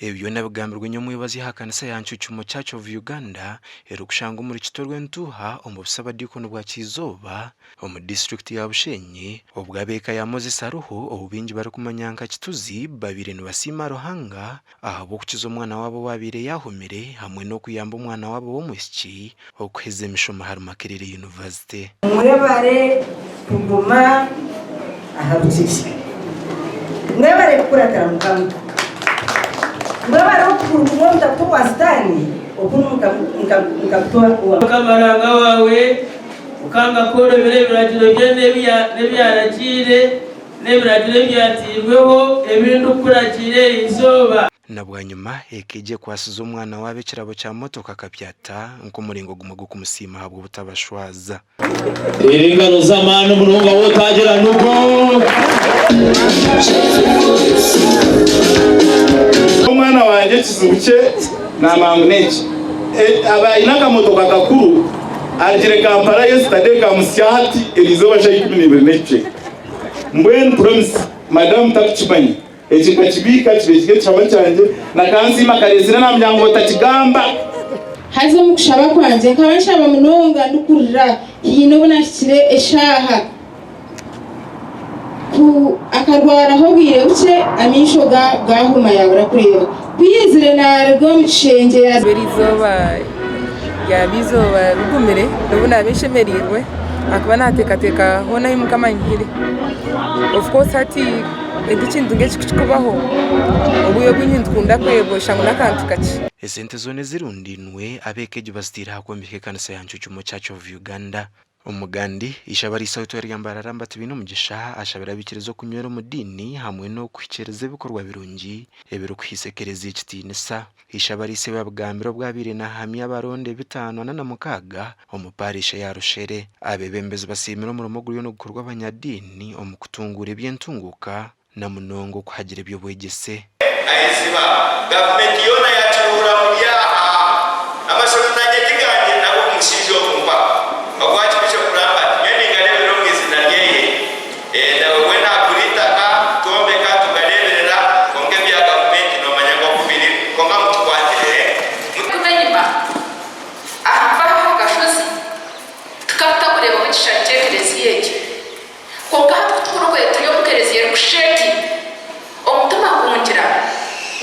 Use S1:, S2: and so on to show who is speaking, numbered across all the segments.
S1: Ebyo nabigambirwe n'omuyobozi w'ekanisa ya Nchuchumo Church of Uganda erukushanga omuri kitorwa Ntuha omu busabadikono bwa Kizoba omu district ya Bushenyi obw'abeeka ya Moses Aruho obubingi barikumanya nka kituzi babire nibasiima Ruhanga ahabw'okukiza omwana wabo waabire yahomere hamwe n'okuyamba omwana wabo w'omwishiki okuheza emishomo hari Makerere University.
S2: Mwebare kuguma aha Bushenyi. Mwebare kukuratira Mukama. Mwebare okukuruguma mutakuwa wastani okunu mukatoa uwa.
S3: Kamaranga wawe ukanga koro biragiro bye nebyarakire nebiragiro byatirweho ebintu kurakire izoba.
S1: Na bwanyuma ekeje kwasiza omwana wabe kirabo kya motoka kapyata nk'umuringo gumwe go kumusima habwo butabashwaza.
S4: Iringano z'amano mulunga wotagira nuko
S5: omwana wanje kizubuke na magnet aba inaka motoka kakuru aljire Kampala yesterday kamusyati elizoba shayikumi nibirneche mbwen promise madam takuchimanyi ekika kibika kibekike cyaba cyanje nakanzima karezira namyango takigamba
S6: haze mukushaba kwanje nkaba nshaba munonga ndukurira hino bunashikire eshaha ku akarwara ho bwire buke amisho gahuma yabura kureba kwizire narego micenge ya
S7: berizoba ya bizoba rugumire ndabona abeshemerirwe akaba natekateka hona yimukamanyire of course hati egikintu ngekikubaho obuyo bw'inyindukunda kwebosha n'akantu kaki
S1: esente zone zirundinwe abekeje basitira hakombike kanisa ya Nchuchumo Church of Uganda umugandi ishabari sauti yariyambararamba tibino mugisha ashabira bikirizo kunywera mu dini hamwe no kwicereza ibikorwa birungi ebiro kwisekereza ikitinisa ishabari se babwambiro bwabire na hamya baronde bitano na mukaga omuparisha ya Rushere abebembezi basimira mu rumuguru no gukorwa abanyadini omukutungura ebyentunguka na munongo kuhagira ibyo bwegese
S8: ayiziba government yona yatura mulyaha amasoro nagetiganje nabo mushijo kumpa akwachi bicho kuramba nyene ngale birongezi na yeye nawe wena kulitaka tuombe ka tugalerera konge bya government no manyango kubiri konga mutwatire
S9: mukumenyiba ahamba gashozi tukata kureba bichantekerezi yeke konga tuturwe tuyo mukerezi yerusheti omutuma kungira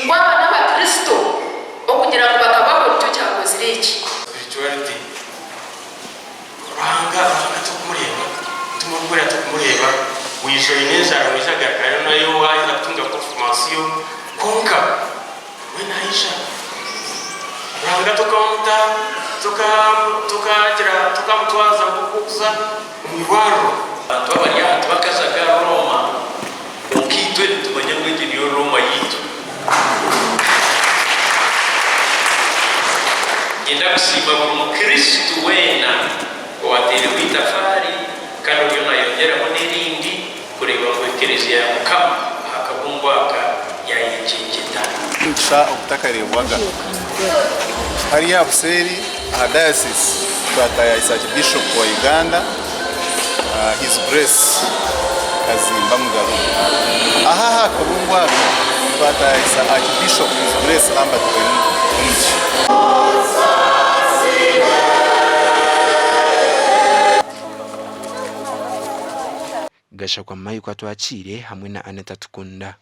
S9: ngwaba n'Abakristo okugira ngo bakabako cyo cyakoze iki
S8: spirituality Ruhanga tukumureba tumugura tukumureba wisho ineza aramishaga kayo nayo waje atunga confirmation konka wena Aisha Ruhanga tukamta tukamtwaza kukuza umwaro twabanya twakazaga Roma ukitwe tumanya kwiti niyo Roma yitu Enda kusiba mu Kristo wena watere witafari kandi yona yongera mu nirindi kureba ngo ekereziya ya Mukama akabumbwaka yayikikita
S5: nsha okutakarebwaga hari ya Buseri aha diocese twataya isaje bishop wa Uganda his grace Kazimba Mugabo aha akabumbwaka twataya isa archbishop his grace Lambert Kumuchi
S1: gasha kwa mayi kwa twakire hamwe na Aneta Tukunda.